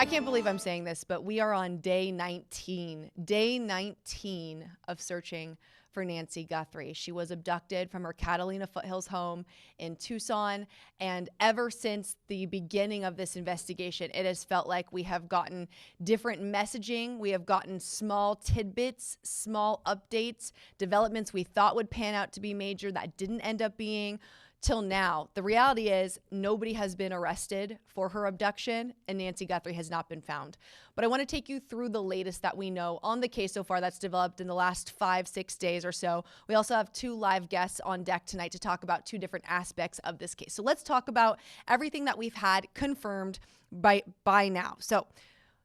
can't believe I'm saying this, but we are on day 19 of searching for Nancy Guthrie. She was abducted from her Catalina Foothills home in Tucson, and ever since the beginning of this investigation, it has felt like we have gotten different messaging. We have gotten small tidbits, small updates, developments we thought would pan out to be major that didn't end up being. Till now, the reality is nobody has been arrested for her abduction and Nancy Guthrie has not been found. But I want to take you through the latest that we know on the case so far that's developed in the last 5-6 days or so. We also have 2 live guests on deck tonight to talk about 2 different aspects of this case. So let's talk about everything that we've had confirmed by now. So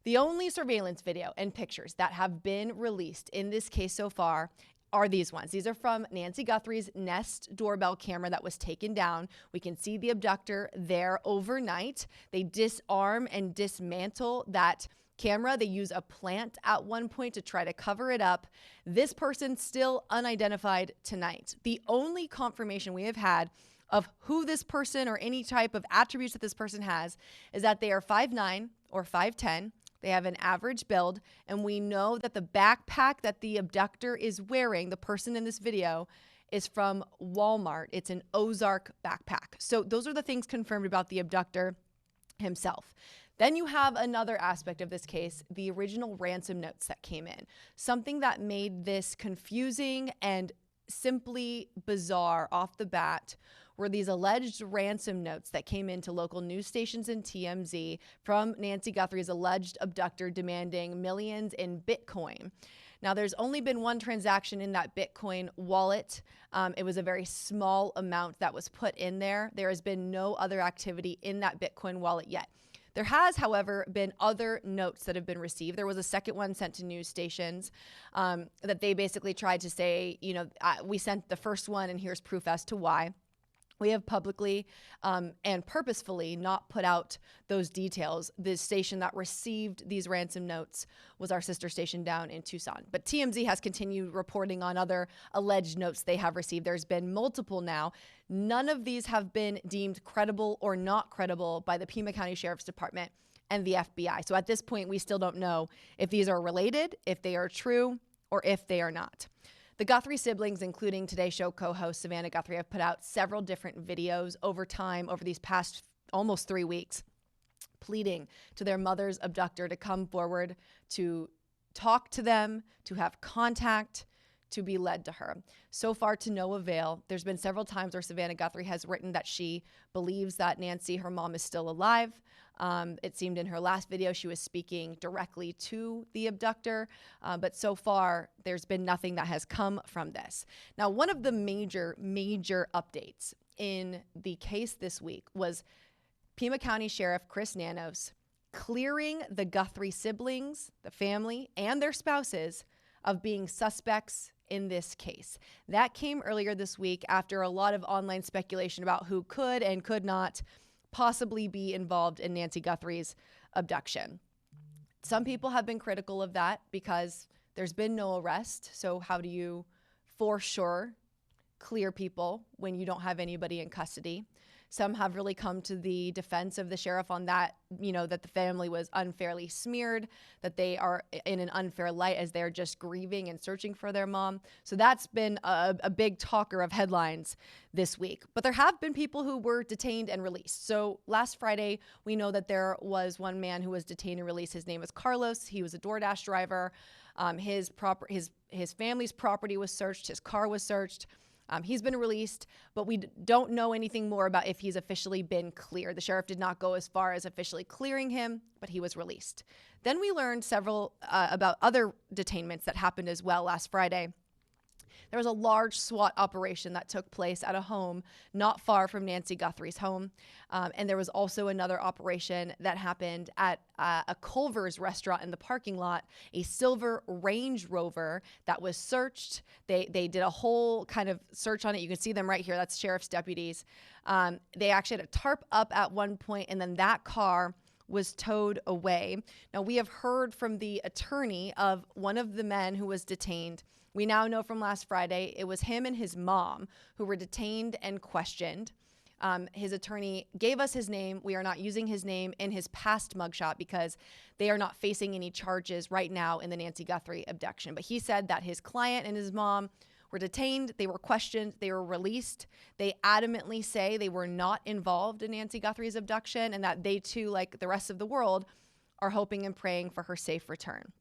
the only surveillance video and pictures that have been released in this case so far are these ones. These are from Nancy Guthrie's Nest doorbell camera that was taken down. We can see the abductor there overnight. They disarm and dismantle that camera. They use a plant at one point to try to cover it up. This person still unidentified tonight. The only confirmation we have had of who this person or any type of attributes that this person has is that they are 5'9" or 5'10". They have an average build, and we know that the backpack that the abductor is wearing, the person in this video, is from Walmart. It's an Ozark backpack. So those are the things confirmed about the abductor himself. Then you have another aspect of this case, the original ransom notes that came in. Something that made this confusing and simply bizarre off the bat were these alleged ransom notes that came into local news stations and TMZ from Nancy Guthrie's alleged abductor demanding millions in Bitcoin. Now, there's only been one transaction in that Bitcoin wallet. It was a very small amount that was put in there. There has been no other activity in that Bitcoin wallet yet. There has, however, been other notes that have been received. There was a second one sent to news stations that they basically tried to say, we sent the first one and here's proof as to why. We have publicly and purposefully not put out those details. The station that received these ransom notes was our sister station down in Tucson. But TMZ has continued reporting on other alleged notes they have received. There's been multiple now. None of these have been deemed credible or not credible by the Pima County Sheriff's Department and the FBI. So at this point, we still don't know if these are related, if they are true, or if they are not. The Guthrie siblings, including Today Show co-host Savannah Guthrie, have put out several different videos over these past almost 3 weeks, pleading to their mother's abductor to come forward, to talk to them, to have contact, to be led to her. So far, to no avail. There's been several times where Savannah Guthrie has written that she believes that Nancy, her mom, is still alive. It seemed in her last video she was speaking directly to the abductor, but so far there's been nothing that has come from this. Now, one of the major updates in the case this week was Pima County Sheriff Chris Nanos clearing the Guthrie siblings, the family, and their spouses of being suspects in this case. That came earlier this week after a lot of online speculation about who could and could not possibly be involved in Nancy Guthrie's abduction. Some people have been critical of that because there's been no arrest. So how do you for sure clear people when you don't have anybody in custody? Some have really come to the defense of the sheriff on that, that the family was unfairly smeared, that they are in an unfair light as they're just grieving and searching for their mom. So that's been a big talker of headlines this week. But there have been people who were detained and released. So last Friday, we know that there was one man who was detained and released. His name was Carlos. He was a DoorDash driver. His family's property was searched. His car was searched. He's been released, but we don't know anything more about if he's officially been cleared. The sheriff did not go as far as officially clearing him, but he was released. Then we learned several about other detainments that happened as well last Friday. There was a large SWAT operation that took place at a home not far from Nancy Guthrie's home. And there was also another operation that happened at a Culver's restaurant in the parking lot, a silver Range Rover that was searched. They did a whole kind of search on it. You can see them right here. That's sheriff's deputies. They actually had a tarp up at one point, and then that car was towed away. Now, we have heard from the attorney of one of the men who was detained. We now know from last Friday, it was him and his mom who were detained and questioned. His attorney gave us his name. We are not using his name in his past mugshot because they are not facing any charges right now in the Nancy Guthrie abduction. But he said that his client and his mom were detained, they were questioned, they were released. They adamantly say they were not involved in Nancy Guthrie's abduction and that they too, like the rest of the world, are hoping and praying for her safe return.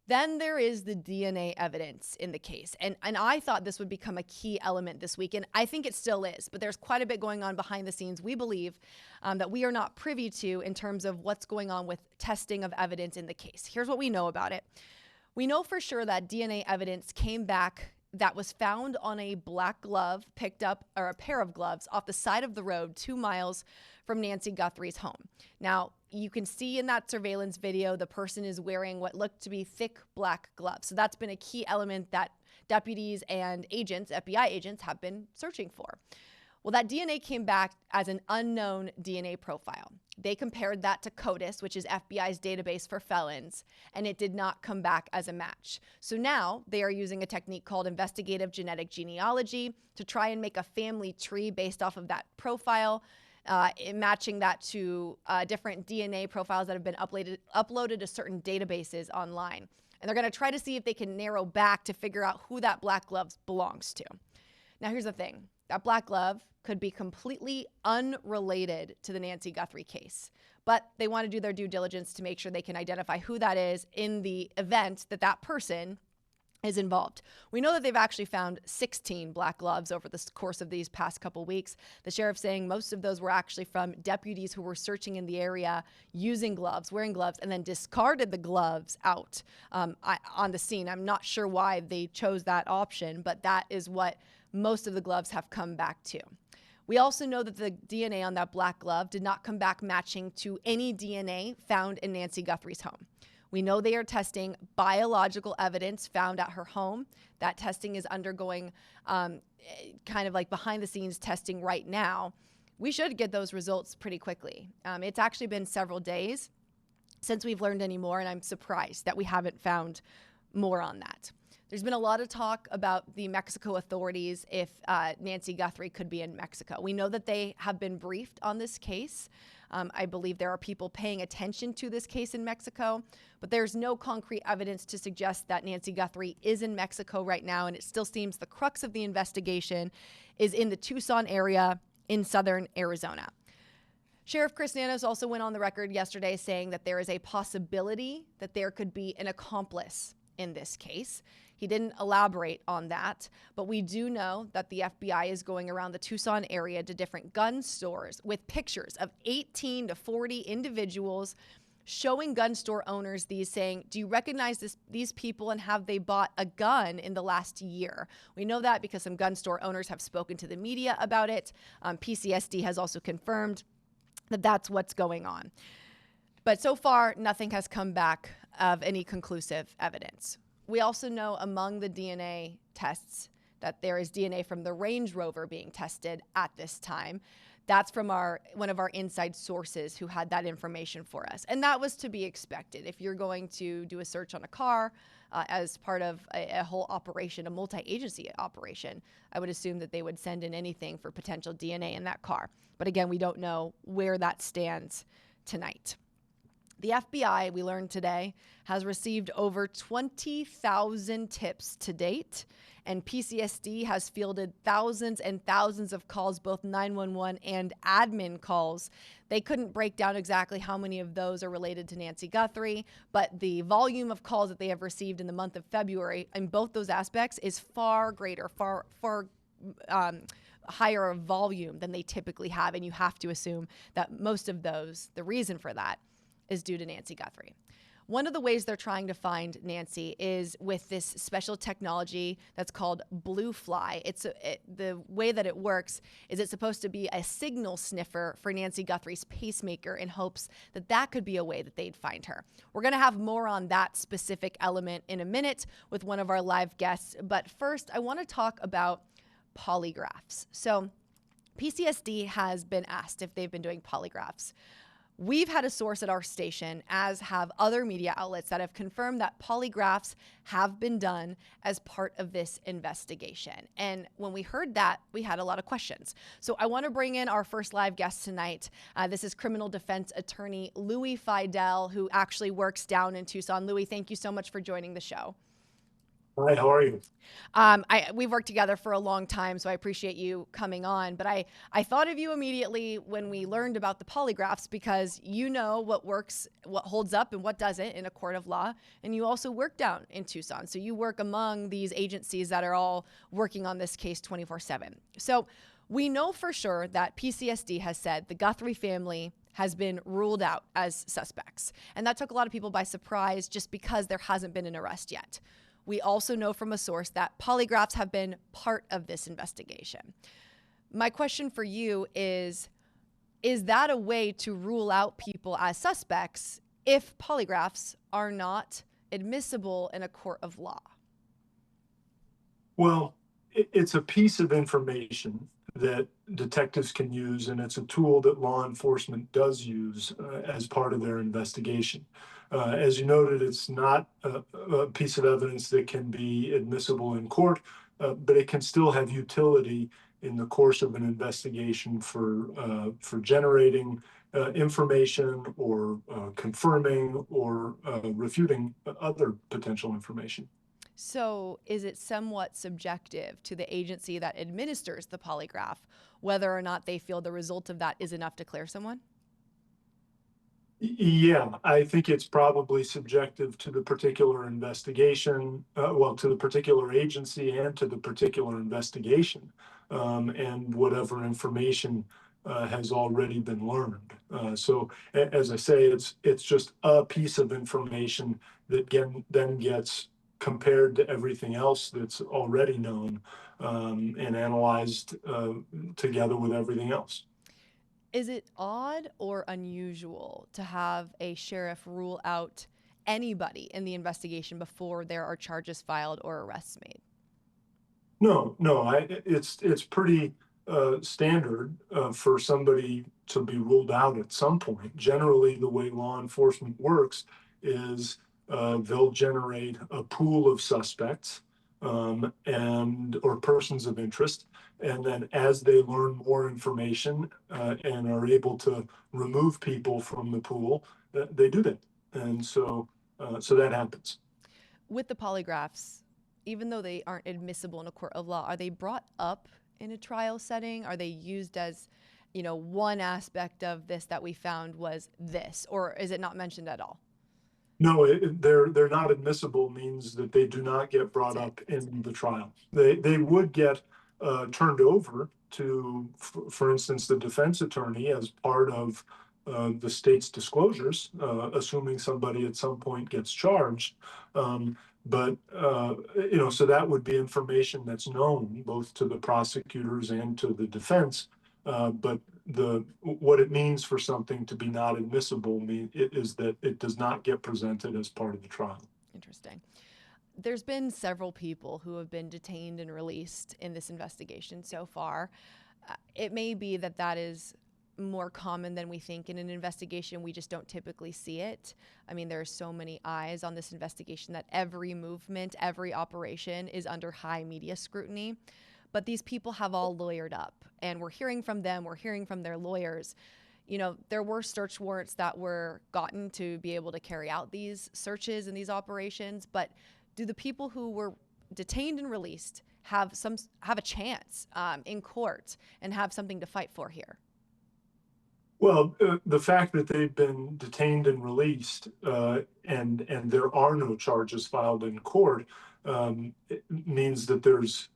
Then there is the DNA evidence in the case. And I thought this would become a key element this week, and I think it still is, but there's quite a bit going on behind the scenes, we believe, that we are not privy to in terms of what's going on with testing of evidence in the case. Here's what we know about it. We know for sure that DNA evidence came back that was found on a black glove picked up, or a pair of gloves, off the side of the road 2 miles from Nancy Guthrie's home. Now, you can see in that surveillance video, the person is wearing what looked to be thick black gloves. So that's been a key element that deputies and agents, FBI agents, have been searching for. Well, that DNA came back as an unknown DNA profile. They compared that to CODIS, which is FBI's database for felons, and it did not come back as a match. So now they are using a technique called investigative genetic genealogy to try and make a family tree based off of that profile, matching that to different DNA profiles that have been uploaded to certain databases online. And they're going to try to see if they can narrow back to figure out who that black glove belongs to. Now, here's the thing. That black glove could be completely unrelated to the Nancy Guthrie case, but they want to do their due diligence to make sure they can identify who that is in the event that that person is involved. We know that they've actually found 16 black gloves over the course of these past couple weeks. The sheriff's saying most of those were actually from deputies who were searching in the area using gloves, wearing gloves, and then discarded the gloves out on the scene. I'm not sure why they chose that option, but that is what most of the gloves have come back to. We also know that the DNA on that black glove did not come back matching to any DNA found in Nancy Guthrie's home. We know they are testing biological evidence found at her home. That testing is undergoing kind of like behind the scenes testing right now. We should get those results pretty quickly. It's actually been several days since we've learned any more, and I'm surprised that we haven't found more on that. There's been a lot of talk about the Mexico authorities if Nancy Guthrie could be in Mexico. We know that they have been briefed on this case. I believe there are people paying attention to this case in Mexico, but there's no concrete evidence to suggest that Nancy Guthrie is in Mexico right now, and it still seems the crux of the investigation is in the Tucson area in southern Arizona. Sheriff Chris Nanos also went on the record yesterday saying that there is a possibility that there could be an accomplice in this case. He didn't elaborate on that, but we do know that the FBI is going around the Tucson area to different gun stores with pictures of 18 to 40 individuals showing gun store owners these, saying, do you recognize these people and have they bought a gun in the last year? We know that because some gun store owners have spoken to the media about it. PCSD has also confirmed that that's what's going on. But so far, nothing has come back of any conclusive evidence. We also know among the DNA tests that there is DNA from the Range Rover being tested at this time. That's from one of our inside sources who had that information for us. And that was to be expected. If you're going to do a search on a car as part of a whole operation, a multi-agency operation, I would assume that they would send in anything for potential DNA in that car. But again, we don't know where that stands tonight. The FBI, we learned today, has received over 20,000 tips to date, and PCSD has fielded thousands and thousands of calls, both 911 and admin calls. They couldn't break down exactly how many of those are related to Nancy Guthrie, but the volume of calls that they have received in the month of February in both those aspects is far greater, far higher volume than they typically have, and you have to assume that most of those, the reason for that, is due to Nancy Guthrie. One of the ways they're trying to find Nancy is with this special technology that's called Blue Fly. The way that it works is it's supposed to be a signal sniffer for Nancy Guthrie's pacemaker in hopes that that could be a way that they'd find her. We're going to have more on that specific element in a minute with one of our live guests. But first, I want to talk about polygraphs. So PCSD has been asked if they've been doing polygraphs. We've had a source at our station, as have other media outlets, that have confirmed that polygraphs have been done as part of this investigation. And when we heard that, we had a lot of questions. So I want to bring in our first live guest tonight. This is criminal defense attorney Louis Fidel, who actually works down in Tucson. Louis, thank you so much for joining the show. Hi, how are you? We've worked together for a long time, so I appreciate you coming on. But I thought of you immediately when we learned about the polygraphs, because you know what works, what holds up, and what doesn't in a court of law. And you also work down in Tucson. So you work among these agencies that are all working on this case 24/7. So we know for sure that PCSD has said the Guthrie family has been ruled out as suspects. And that took a lot of people by surprise, just because there hasn't been an arrest yet. We also know from a source that polygraphs have been part of this investigation. My question for you is that a way to rule out people as suspects if polygraphs are not admissible in a court of law? Well, it's a piece of information that detectives can use, and it's a tool that law enforcement does use as part of their investigation. As you noted, it's not a piece of evidence that can be admissible in court, but it can still have utility in the course of an investigation for generating information, or confirming, or refuting other potential information. So is it somewhat subjective to the agency that administers the polygraph whether or not they feel the result of that is enough to clear someone? Yeah, I think it's probably subjective to the particular investigation, well, to the particular agency and to the particular investigation, and whatever information has already been learned. So, as I say, it's just a piece of information that then gets compared to everything else that's already known, and analyzed together with everything else. Is it odd or unusual to have a sheriff rule out anybody in the investigation before there are charges filed or arrests made? No, no, it's pretty standard for somebody to be ruled out at some point. Generally, the way law enforcement works is they'll generate a pool of suspects, and or persons of interest, and then as they learn more information and are able to remove people from the pool, they do that, and so that happens. With the polygraphs, even though they aren't admissible in a court of law, are they brought up in a trial setting? Are they used as, one aspect of this that we found was this, or is it not mentioned at all? No, they're not admissible means that they do not get That's brought it. up in the trial. They would get turned over to, for instance, the defense attorney as part of the state's disclosures, assuming somebody at some point gets charged. But so that would be information that's known both to the prosecutors and to the defense. But the what it means for something to be not admissible is that it does not get presented as part of the trial. Interesting. There's been several people who have been detained and released in this investigation so far. It may be that that is more common than we think in an investigation. We just don't typically see it. I mean, there are so many eyes on this investigation that every movement, every operation is under high media scrutiny. But these people have all lawyered up, and we're hearing from them, we're hearing from their lawyers. There were search warrants that were gotten to be able to carry out these searches and these operations, but do the people who were detained and released have a chance in court and have something to fight for here? Well, the fact that they've been detained and released, and there are no charges filed in court, it means that there's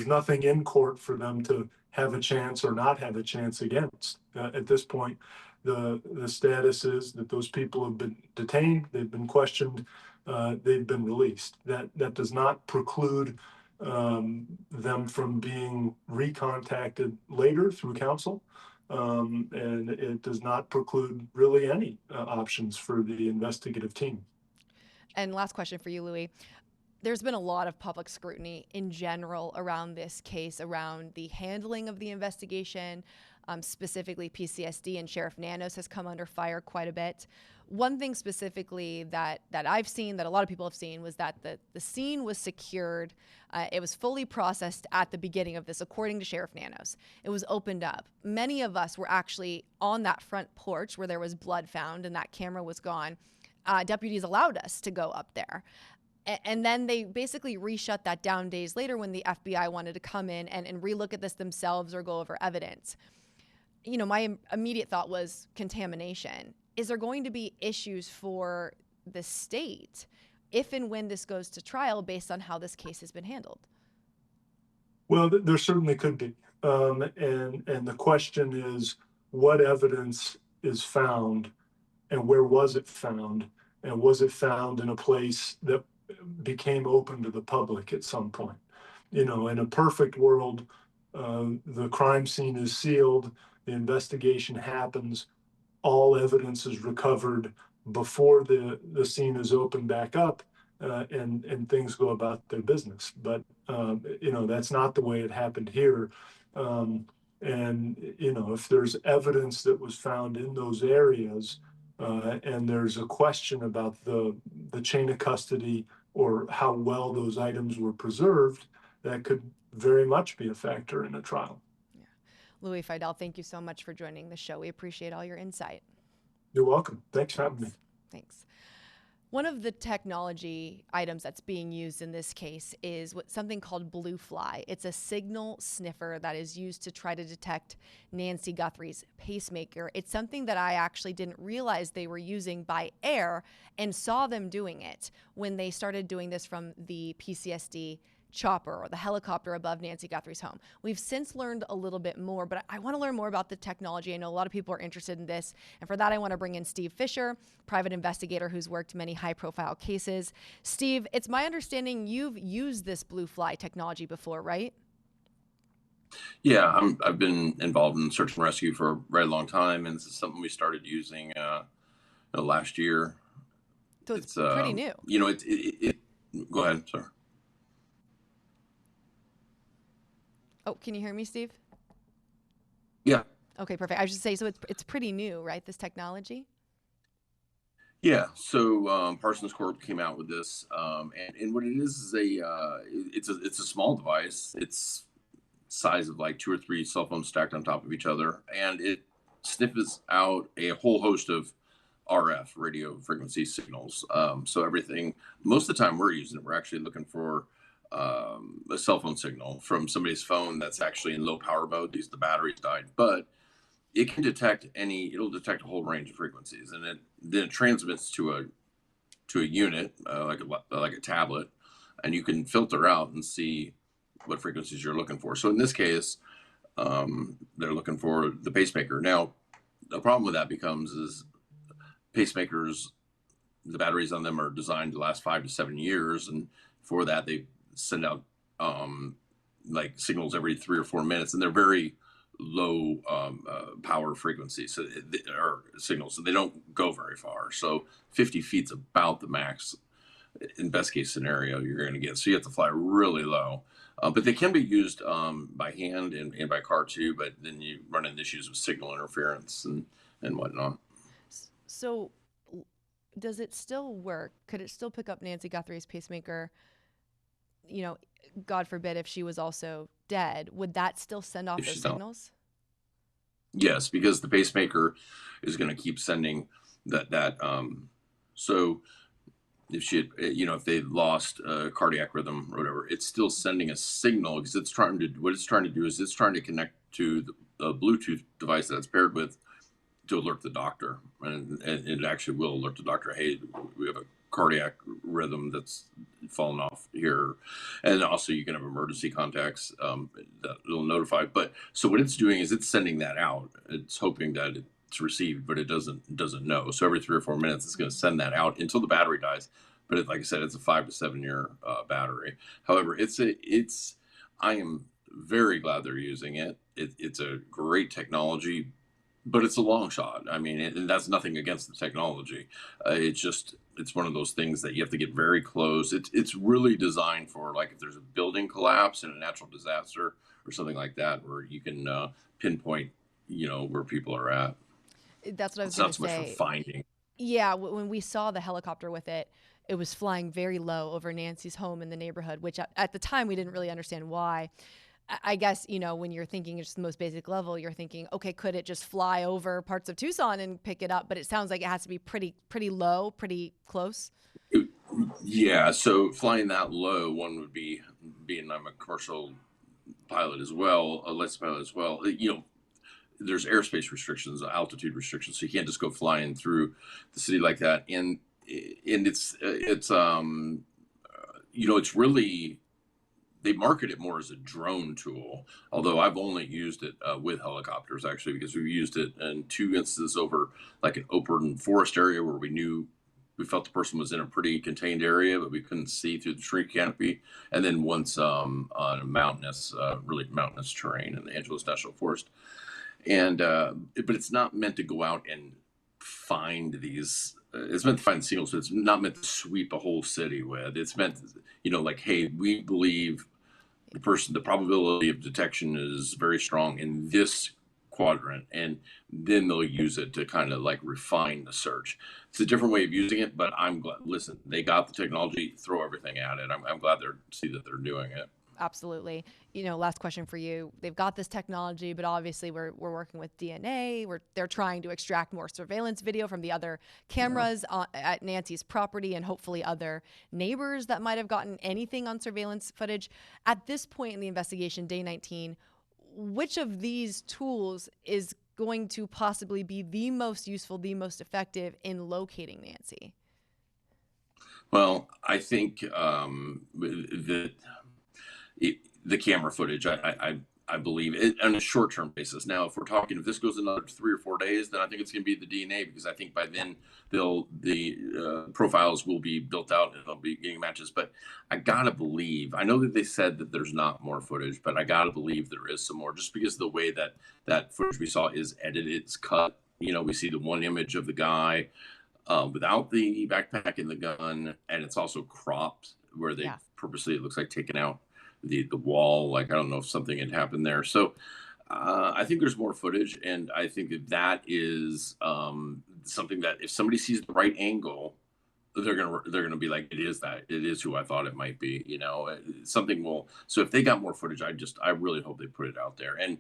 nothing in court for them to have a chance or not have a chance against. At this point, the status is that those people have been detained, they've been questioned, they've been released. That does not preclude them from being recontacted later through counsel. And it does not preclude really any options for the investigative team. And last question for you, Louis. There's been a lot of public scrutiny in general around this case, around the handling of the investigation, specifically PCSD, and Sheriff Nanos has come under fire quite a bit. One thing specifically that I've seen, that a lot of people have seen, was that the scene was secured. It was fully processed at the beginning of this, according to Sheriff Nanos. It was opened up. Many of us were actually on that front porch where there was blood found and that camera was gone. Deputies allowed us to go up there. And then they basically reshut that down days later when the FBI wanted to come in and relook at this themselves or go over evidence. You know, my immediate thought was contamination. Is there going to be issues for the state if and when this goes to trial based on how this case has been handled? Well, there certainly could be. And the question is, what evidence is found and where was it found? And was it found in a place that became open to the public at some point? You know, in a perfect world, the crime scene is sealed, the investigation happens, all evidence is recovered before the scene is opened back up, and things go about their business. But you know, that's not the way it happened here. And you know, if there's evidence that was found in those areas, and there's a question about the chain of custody or how well those items were preserved, that could very much be a factor in a trial. Yeah. Louis Fidel, thank you so much for joining the show. We appreciate all your insight. You're welcome. Thanks for having me. Thanks. One of the technology items that's being used in this case is something called Blue Fly. It's a signal sniffer that is used to try to detect Nancy Guthrie's pacemaker. It's something that I actually didn't realize they were using by air, and saw them doing it when they started doing this from the PCSD chopper or the helicopter above Nancy Guthrie's home. We've since learned a little bit more, but I want to learn more about the technology. I know a lot of people are interested in this, and for that I want to bring in Steve Fisher, private investigator who's worked many high-profile cases. Steve, it's my understanding you've used this Blue Fly technology before, right? Yeah, I've been involved in search and rescue for a very long time, and this is something we started using last year. So it's pretty new. You know, go ahead, sir. Oh, can you hear me, Steve? Yeah. Okay, perfect. I was just saying, so it's pretty new, right, this technology? Yeah. So Parsons Corp came out with this, and what it is it's a small device. It's size of like 2 or 3 cell phones stacked on top of each other, and it sniffs out a whole host of RF radio frequency signals. So everything, most of the time we're using it, we're actually looking for a cell phone signal from somebody's phone that's actually in low power mode because the battery's died. But it can detect it'll detect a whole range of frequencies, and then it transmits to a unit like a tablet, and you can filter out and see what frequencies you're looking for. So in this case, they're looking for the pacemaker. Now, the problem with that is pacemakers, the batteries on them are designed to last 5 to 7 years, and for that they send out like signals every 3 or 4 minutes, and they're very low power frequency, so or signals, so they don't go very far. So 50 feet's about the max in best case scenario you're going to get. So you have to fly really low, but they can be used by hand and by car too. But then you run into issues with signal interference and whatnot. So does it still work? Could it still pick up Nancy Guthrie's pacemaker? You know, God forbid if she was also dead, would that still send off those signals? Yes, because the pacemaker is going to keep sending that. So if she had, if they lost cardiac rhythm or whatever, it's still sending a signal because it's trying to do is it's trying to connect to the Bluetooth device that it's paired with to alert the doctor, and it actually will alert the doctor, hey, we have a cardiac rhythm that's fallen off here. And also you can have emergency contacts that will notify. But so what it's doing is it's sending that out. It's hoping that it's received, but it doesn't know. So every 3 or 4 minutes, it's going to send that out until the battery dies. But like I said, it's a 5 to 7 year battery. However, I am very glad they're using it. It's a great technology, but it's a long shot. I mean, and that's nothing against the technology. It's one of those things that you have to get very close. It's really designed for, like, if there's a building collapse and a natural disaster or something like that, where you can pinpoint, where people are at. That's what I was It's going not to so much for say. finding. Yeah, when we saw the helicopter with it, it was flying very low over Nancy's home in the neighborhood, which at the time we didn't really understand why. I guess, when you're thinking just the most basic level, you're thinking, okay, could it just fly over parts of Tucson and pick it up? But it sounds like it has to be pretty low, pretty close. Yeah, so flying that low, one would be, being I'm a commercial pilot as well, a licensed pilot as well. There's airspace restrictions, altitude restrictions, so you can't just go flying through the city like that. And it's really, they market it more as a drone tool. Although I've only used it with helicopters actually, because we've used it in 2 instances over like an open forest area where we felt the person was in a pretty contained area, but we couldn't see through the tree canopy. And then once on a really mountainous terrain in the Angeles National Forest. And but it's not meant to go out and find these. It's meant to find signals. So it's not meant to sweep a whole city with. It's meant, like, hey, we believe the probability of detection is very strong in this quadrant, and then they'll use it to kind of like refine the search. It's a different way of using it, but I'm glad. Listen, they got the technology, throw everything at it. I'm glad that they're doing it. Absolutely. Last question for you. They've got this technology, but obviously we're working with DNA. They're trying to extract more surveillance video from the other cameras at Nancy's property, and hopefully other neighbors that might have gotten anything on surveillance footage. At this point in the investigation, day 19, which of these tools is going to possibly be the most useful, the most effective in locating Nancy? Well, I think that the camera footage, I believe, on a short-term basis. Now, if this goes another 3 or 4 days, then I think it's going to be the DNA, because I think by then the profiles will be built out and they'll be getting matches. But I gotta believe, I know that they said that there's not more footage, but I gotta believe there is some more, just because the way that footage we saw is edited, it's cut. We see the one image of the guy without the backpack and the gun, and it's also cropped where they purposely, it looks like, taken out the wall. Like, I don't know if something had happened there. So I think there's more footage, and I think that is something that if somebody sees the right angle, they're gonna be like, it is who I thought it might be. Something will. So if they got more footage, I really hope they put it out there. And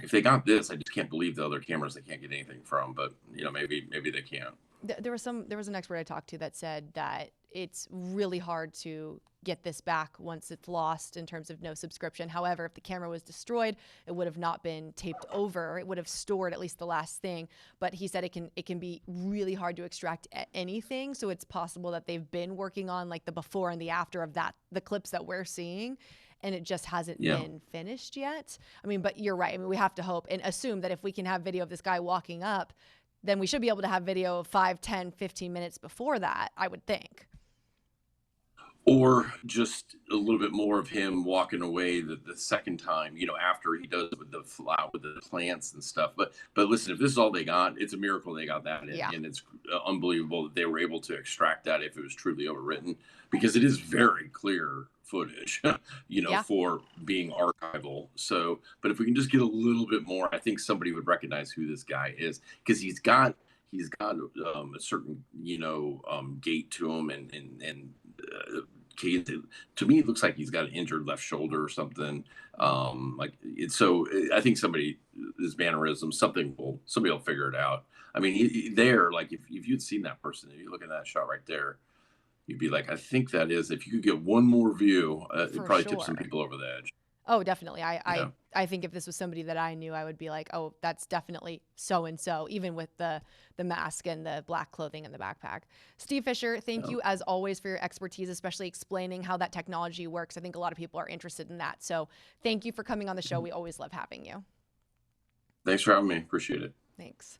if they got this, I just can't believe the other cameras they can't get anything from. But maybe they can't. There was an expert I talked to that said that it's really hard to get this back once it's lost in terms of no subscription. However, if the camera was destroyed, it would have not been taped over. It would have stored at least the last thing. But he said it can be really hard to extract anything. So it's possible that they've been working on like the before and the after of the clips that we're seeing, and it just hasn't been finished yet. I mean, but you're right. I mean, we have to hope and assume that if we can have video of this guy walking up, then we should be able to have video of 5, 10, 15 minutes before that, I would think. Or just a little bit more of him walking away the second time, after he does with the plants and stuff. But listen, if this is all they got, it's a miracle they got that in. Yeah. And it's unbelievable that they were able to extract that if it was truly overwritten, because it is very clear footage, for being archival. So, but if we can just get a little bit more, I think somebody would recognize who this guy is, because he's got a certain gait to him, and to me it looks like he's got an injured left shoulder or something. So I think his mannerisms, somebody will figure it out. I mean, if you'd seen that person, if you look at that shot right there, you'd be like, I think that is. If you could get one more view, it probably tips some people over the edge. Oh, definitely. I think if this was somebody that I knew, I would be like, oh, that's definitely so-and-so, even with the mask and the black clothing and the backpack. Steve Fisher, thank you as always for your expertise, especially explaining how that technology works. I think a lot of people are interested in that. So thank you for coming on the show. We always love having you. Thanks for having me. Appreciate it. Thanks.